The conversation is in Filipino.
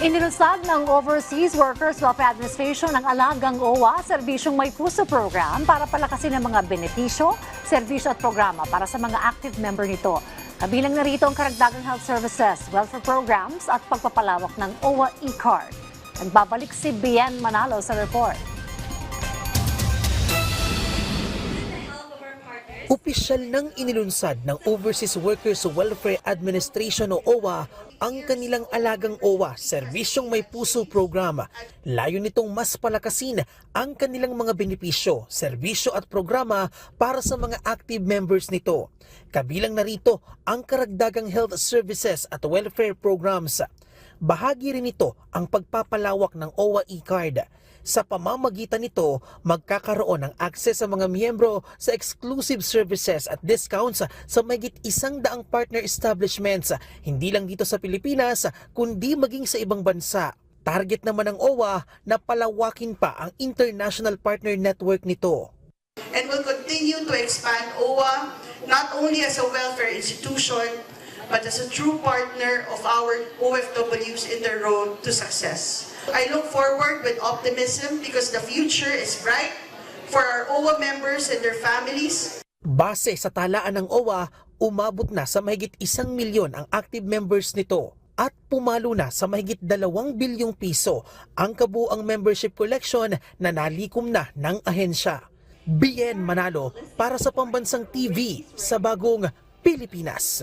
Inilusad ng Overseas Workers Welfare Administration ng Alagang OWA, serbisyong may puso program para palakasin ang mga benepisyo, serbisyo at programa para sa mga active member nito. Kabilang na rito ang karagdagang health services, welfare programs at pagpapalawak ng OWA e-card. Nagbabalik si Bien Manalo sa report. Opisyal nang inilunsad ng Overseas Workers Welfare Administration o OWA ang kanilang Alagang OWA, serbisyong may puso programa. Layo nitong mas palakasin ang kanilang mga benepisyo, serbisyo at programa para sa mga active members nito. Kabilang na rito ang karagdagang health services at welfare programs. Bahagi rin ito ang pagpapalawak ng OWA e-card. Sa pamamagitan nito, magkakaroon ng access sa mga miyembro sa exclusive services at discounts sa mahigit 100 partner establishments, hindi lang dito sa Pilipinas, kundi maging sa ibang bansa. Target naman ng OWA na palawakin pa ang international partner network nito. And will continue to expand OWA not only as a welfare institution, but as a true partner of our OFWs in their road to success. I look forward with optimism because the future is bright for our OWA members and their families. Base sa talaan ng OWA, umabot na sa mahigit 1 milyon ang active members nito at pumalo na sa mahigit 2 bilyong piso ang kabuang membership collection na nalikom na ng ahensya. Bien Manalo para sa Pambansang TV sa Bagong Pilipinas.